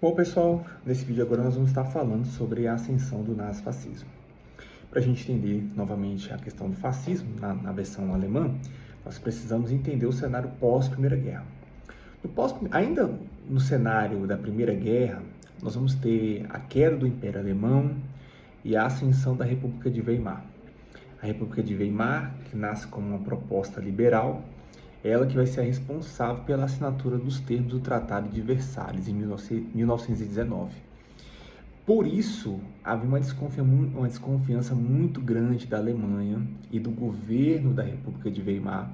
Bom, pessoal, nesse vídeo agora nós vamos estar falando sobre a ascensão do nazifascismo. Para a gente entender novamente a questão do fascismo na versão alemã, nós precisamos entender o cenário pós-Primeira Guerra. Ainda no cenário da Primeira Guerra, nós vamos ter a queda do Império Alemão e a ascensão da República de Weimar. A República de Weimar, que nasce como uma proposta liberal, ela que vai ser a responsável pela assinatura dos termos do Tratado de Versalhes em 1919. Por isso, havia uma desconfiança muito grande da Alemanha e do governo da República de Weimar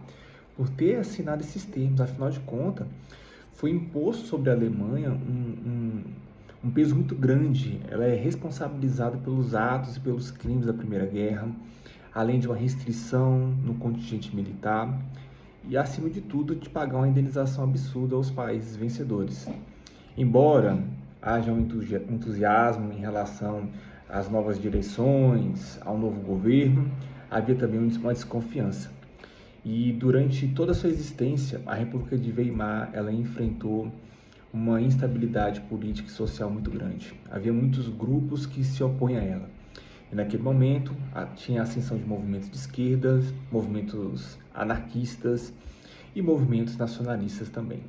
por ter assinado esses termos. Afinal de contas, foi imposto sobre a Alemanha um peso muito grande. Ela é responsabilizada pelos atos e pelos crimes da Primeira Guerra, além de uma restrição no contingente militar e, acima de tudo, de pagar uma indenização absurda aos países vencedores. Embora haja um entusiasmo em relação às novas direções, ao novo governo, havia também uma desconfiança. E durante toda a sua existência, a República de Weimar ela enfrentou uma instabilidade política e social muito grande. Havia muitos grupos que se opõem a ela. E naquele momento tinha a ascensão de movimentos de esquerda, movimentos anarquistas e movimentos nacionalistas também.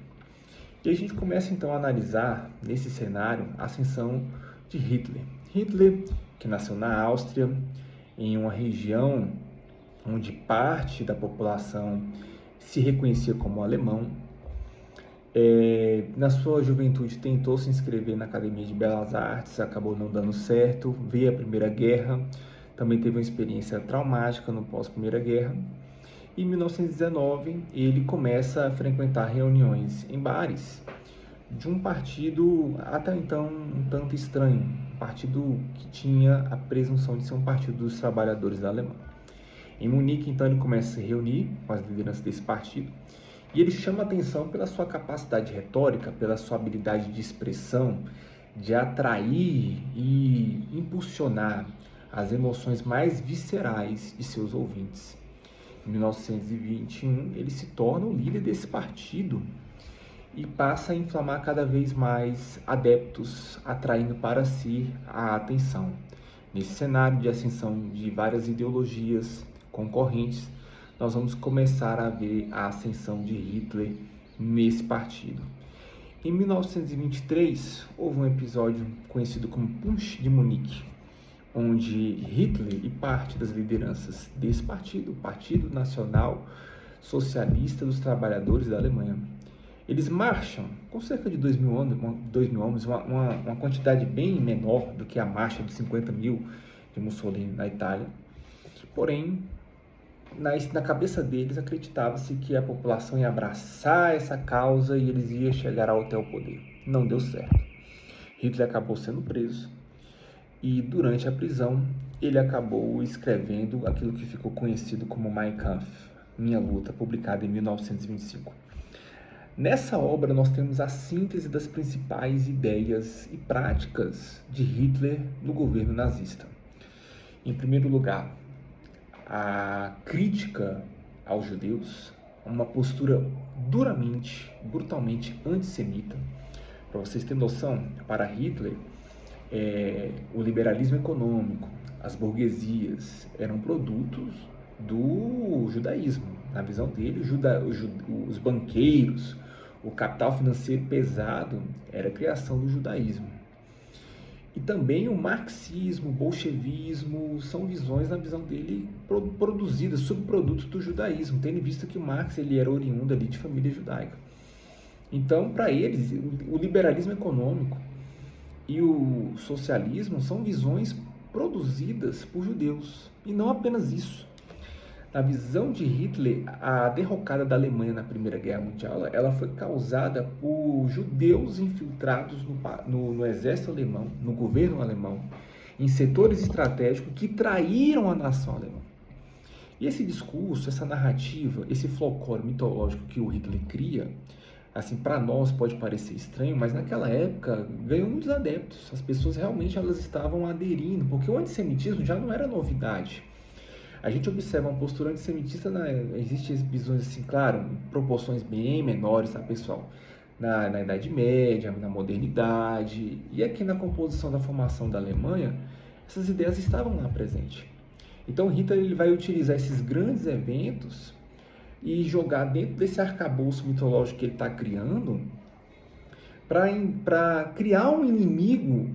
E a gente começa então a analisar nesse cenário a ascensão de Hitler. Hitler, que nasceu na Áustria, em uma região onde parte da população se reconhecia como alemão. Na sua juventude tentou se inscrever na Academia de Belas Artes, acabou não dando certo, veio a Primeira Guerra, também teve uma experiência traumática no pós-Primeira Guerra. Em 1919, ele começa a frequentar reuniões em bares de um partido até então um tanto estranho, um partido que tinha a presunção de ser um partido dos trabalhadores da Alemanha. Em Munique, então, ele começa a se reunir com as lideranças desse partido e ele chama atenção pela sua capacidade retórica, pela sua habilidade de expressão, de atrair e impulsionar as emoções mais viscerais de seus ouvintes. Em 1921, ele se torna o líder desse partido e passa a inflamar cada vez mais adeptos, atraindo para si a atenção. Nesse cenário de ascensão de várias ideologias concorrentes, nós vamos começar a ver a ascensão de Hitler nesse partido. Em 1923, houve um episódio conhecido como Putsch de Munique, onde Hitler e parte das lideranças desse partido, o Partido Nacional Socialista dos Trabalhadores da Alemanha, eles marcham com cerca de 2.000 homens, uma quantidade bem menor do que a marcha de 50 mil de Mussolini na Itália. Porém, na cabeça deles acreditava-se que a população ia abraçar essa causa e eles iam chegar até o poder. Não deu certo. Hitler acabou sendo preso e durante a prisão ele acabou escrevendo aquilo que ficou conhecido como Mein Kampf, Minha Luta, publicada em 1925. Nessa obra nós temos a síntese das principais ideias e práticas de Hitler no governo nazista. Em primeiro lugar, a crítica aos judeus, uma postura brutalmente antissemita. Para vocês terem noção, para Hitler, o liberalismo econômico, as burguesias eram produtos do judaísmo. Na visão dele, os banqueiros, o capital financeiro pesado era a criação do judaísmo. E também o marxismo, o bolchevismo, são visões, na visão dele, produzidas, subprodutos do judaísmo, tendo em vista que o Marx ele era oriundo ali de família judaica. Então, para eles, o liberalismo econômico e o socialismo são visões produzidas por judeus. E não apenas isso. Na visão de Hitler, a derrocada da Alemanha na Primeira Guerra Mundial, ela foi causada por judeus infiltrados no exército alemão, no governo alemão, em setores estratégicos que traíram a nação alemã. E esse discurso, essa narrativa, esse folclore mitológico que o Hitler cria, assim, para nós pode parecer estranho, mas naquela época ganhou muitos adeptos. As pessoas realmente elas estavam aderindo, porque o antissemitismo já não era novidade. A gente observa uma postura antissemitista, existem visões assim, claro, em proporções bem menores, tá, pessoal? na Idade Média, na modernidade, e aqui na composição da formação da Alemanha, essas ideias estavam lá presentes. Então Hitler ele vai utilizar esses grandes eventos e jogar dentro desse arcabouço mitológico que ele está criando para criar um inimigo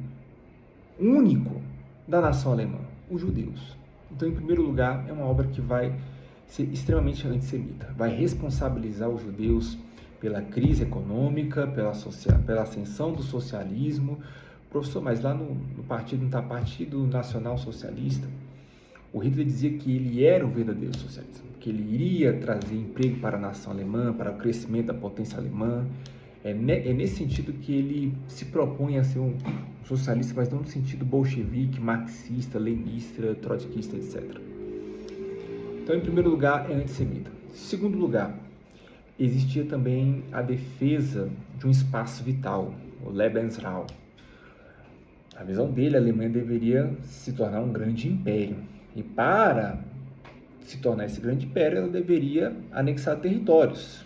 único da nação alemã, os judeus. Então, em primeiro lugar, é uma obra que vai ser extremamente antissemita, vai responsabilizar os judeus pela crise econômica, pela ascensão do socialismo. Professor, mas lá no Partido Nacional Socialista, o Hitler dizia que ele era o verdadeiro socialismo, que ele iria trazer emprego para a nação alemã, para o crescimento da potência alemã. É nesse sentido que ele se propõe a ser um socialista, mas não no sentido bolchevique, marxista, leninista, trotskista, etc. Então, em primeiro lugar, é antissemita. Em segundo lugar, existia também a defesa de um espaço vital, o Lebensraum. A visão dele, a Alemanha deveria se tornar um grande império. E para se tornar esse grande império, ela deveria anexar territórios.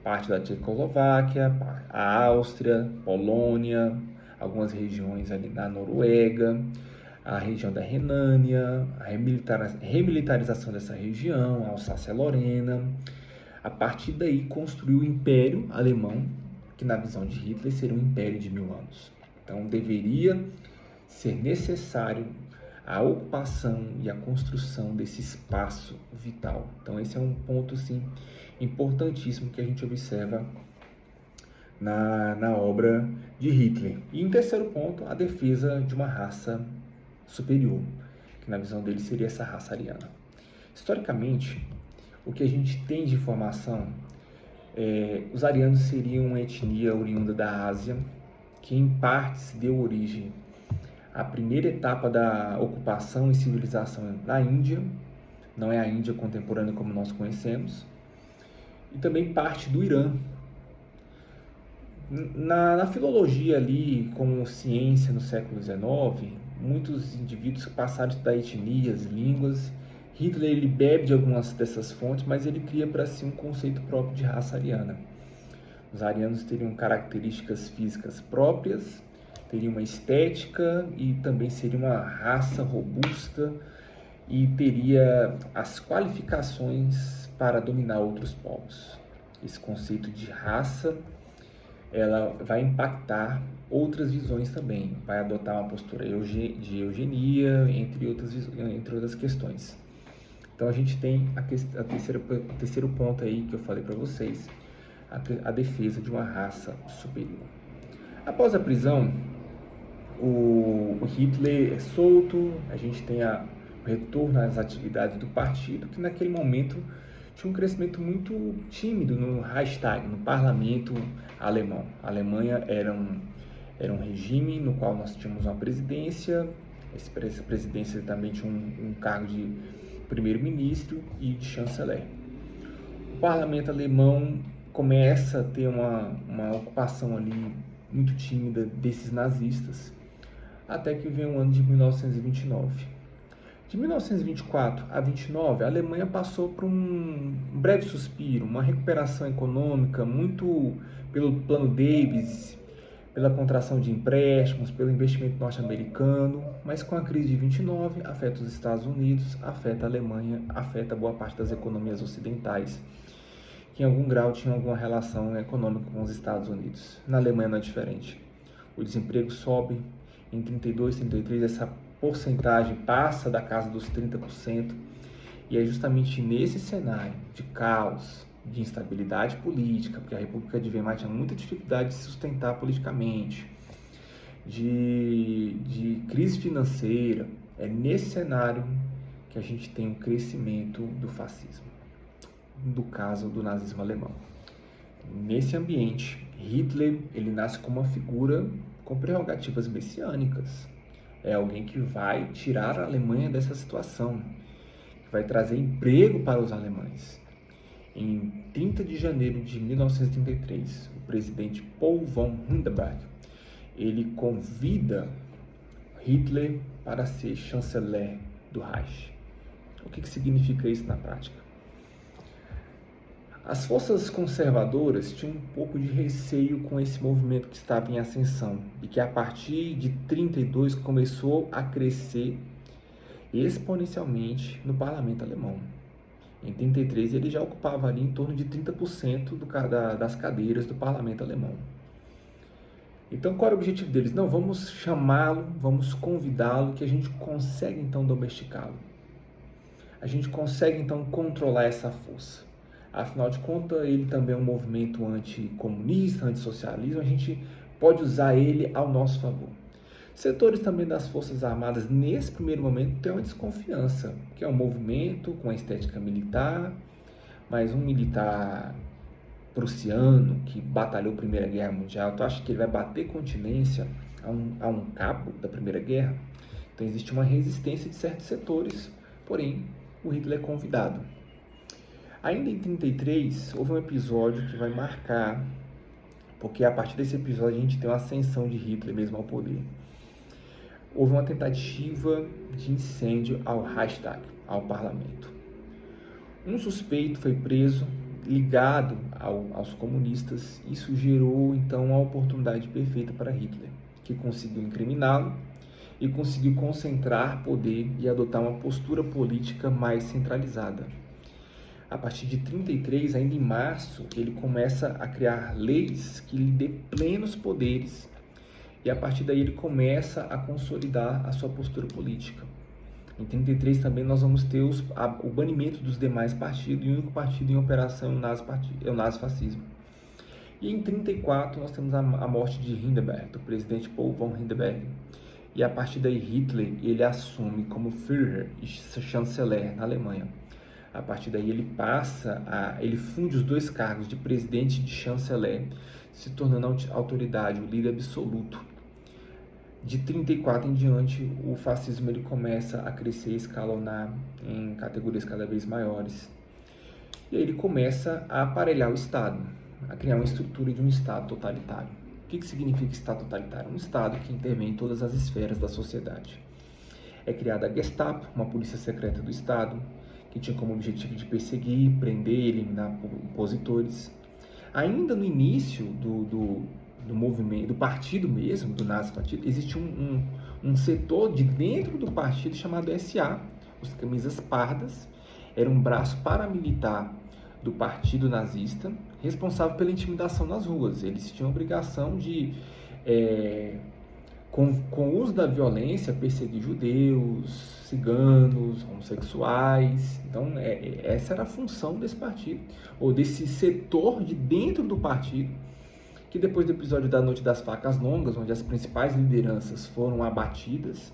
Parte da Tchecoslováquia, a Áustria, Polônia, algumas regiões ali na Noruega, a região da Renânia, a remilitarização dessa região, a Alsácia-Lorena. A partir daí construiu o Império Alemão, que na visão de Hitler seria um império de 1000 anos. Então deveria ser necessário a ocupação e a construção desse espaço vital. Então esse é um ponto sim importantíssimo que a gente observa na obra de Hitler. E em terceiro ponto, a defesa de uma raça superior, que na visão dele seria essa raça ariana. Historicamente, o que a gente tem de informação os arianos seriam uma etnia oriunda da Ásia, que em partes deu origem à primeira etapa da ocupação e civilização na Índia, não é a Índia contemporânea como nós conhecemos, e também parte do Irã. Na filologia ali, como ciência no século XIX, muitos indivíduos passaram a estudar etnias, línguas. Hitler ele bebe de algumas dessas fontes, mas ele cria para si um conceito próprio de raça ariana. Os arianos teriam características físicas próprias, teriam uma estética e também seria uma raça robusta e teria as qualificações para dominar outros povos. Esse conceito de raça, ela vai impactar outras visões também, vai adotar uma postura de eugenia, entre outras questões. Então a gente tem o terceiro ponto aí que eu falei para vocês, a defesa de uma raça superior. Após a prisão, o Hitler é solto, a gente tem o retorno às atividades do partido, que naquele momento tinha um crescimento muito tímido no Reichstag, no parlamento alemão. A Alemanha era um regime no qual nós tínhamos uma presidência, essa presidência também tinha um cargo de primeiro-ministro e de chanceler. O parlamento alemão começa a ter uma ocupação ali muito tímida desses nazistas, até que vem o ano de 1929. De 1924 a 29, a Alemanha passou por um breve suspiro, uma recuperação econômica muito pelo plano Davis, pela contração de empréstimos, pelo investimento norte-americano, mas com a crise de 29 afeta os Estados Unidos, afeta a Alemanha, afeta boa parte das economias ocidentais, que em algum grau tinham alguma relação econômica com os Estados Unidos. Na Alemanha não é diferente. O desemprego sobe, em 32, 33, essa porcentagem passa da casa dos 30%, e é justamente nesse cenário de caos, de instabilidade política, porque a República de Weimar tinha muita dificuldade de se sustentar politicamente, de crise financeira, é nesse cenário que a gente tem um crescimento do fascismo, do caso do nazismo alemão. Nesse ambiente, Hitler ele nasce como uma figura com prerrogativas messiânicas. É alguém que vai tirar a Alemanha dessa situação, que vai trazer emprego para os alemães. Em 30 de janeiro de 1933, o presidente Paul von Hindenburg, ele convida Hitler para ser chanceler do Reich. O que significa isso na prática? As forças conservadoras tinham um pouco de receio com esse movimento que estava em ascensão e que a partir de 32 começou a crescer exponencialmente no parlamento alemão. Em 33 ele já ocupava ali em torno de 30% das cadeiras do parlamento alemão. Então qual era o objetivo deles? Não, vamos chamá-lo, vamos convidá-lo, que a gente consegue então domesticá-lo. A gente consegue então controlar essa força. Afinal de contas, ele também é um movimento anticomunista, antissocialismo, a gente pode usar ele ao nosso favor. Setores também das Forças Armadas, nesse primeiro momento, têm uma desconfiança, que é um movimento com a estética militar, mas um militar prussiano que batalhou a Primeira Guerra Mundial, tu acha que ele vai bater continência a um cabo da Primeira Guerra? Então existe uma resistência de certos setores, porém o Hitler é convidado. Ainda em 33, houve um episódio que vai marcar, porque a partir desse episódio a gente tem uma ascensão de Hitler mesmo ao poder. Houve uma tentativa de incêndio ao Reichstag, ao parlamento. Um suspeito foi preso, ligado aos comunistas. Isso gerou então a oportunidade perfeita para Hitler, que conseguiu incriminá-lo e conseguiu concentrar poder e adotar uma postura política mais centralizada. A partir de 33, ainda em março, ele começa a criar leis que lhe dê plenos poderes e a partir daí ele começa a consolidar a sua postura política. Em 33 também nós vamos ter o banimento dos demais partidos e o único partido em operação é o nazifascismo. E em 34 nós temos a morte de Hindenburg, do presidente Paul von Hindenburg. E a partir daí Hitler ele assume como Führer e chanceler na Alemanha. A partir daí ele funde os dois cargos de presidente e de chanceler, se tornando a autoridade, o líder absoluto. De 34 em diante, o fascismo ele começa a crescer e escalonar em categorias cada vez maiores. E aí ele começa a aparelhar o Estado, a criar uma estrutura de um Estado totalitário. O que significa Estado totalitário? Um Estado que intervém em todas as esferas da sociedade. É criada a Gestapo, uma polícia secreta do Estado, que tinha como objetivo de perseguir, prender, eliminar opositores. Ainda no início do movimento, do partido mesmo, do nazi-partido, existe um setor de dentro do partido chamado SA, os camisas pardas, era um braço paramilitar do partido nazista, responsável pela intimidação nas ruas. Eles tinham a obrigação de, com o uso da violência, perseguir judeus, ciganos, homossexuais. Então, essa era a função desse partido, ou desse setor de dentro do partido, que depois do episódio da Noite das Facas Longas, onde as principais lideranças foram abatidas,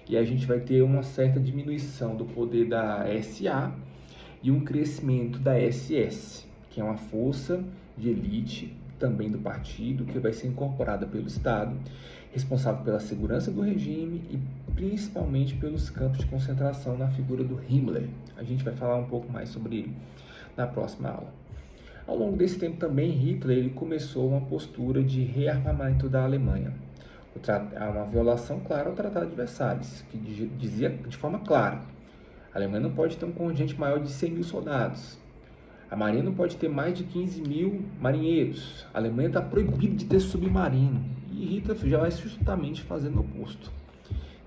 e a gente vai ter uma certa diminuição do poder da SA e um crescimento da SS, que é uma força de elite também do partido, que vai ser incorporada pelo Estado, responsável pela segurança do regime e principalmente pelos campos de concentração na figura do Himmler. A gente vai falar um pouco mais sobre ele na próxima aula. Ao longo desse tempo também, Hitler ele começou uma postura de rearmamento da Alemanha. Há uma violação clara ao Tratado de Versalhes, que dizia de forma clara: a Alemanha não pode ter um contingente maior de 100 mil soldados. A Marinha não pode ter mais de 15 mil marinheiros. A Alemanha está proibida de ter submarino. E Hitler já vai justamente fazendo o oposto.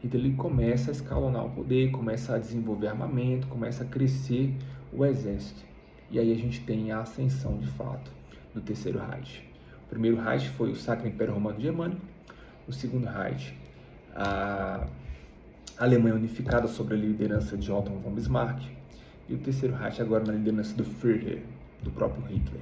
Hitler ele começa a escalonar o poder, começa a desenvolver armamento, começa a crescer o exército. E aí a gente tem a ascensão de fato do Terceiro Reich. O primeiro Reich foi o Sacro Império Romano Germânico. O segundo Reich, a Alemanha unificada sob a liderança de Otto von Bismarck. E o terceiro Reich agora na liderança do Führer, do próprio Hitler.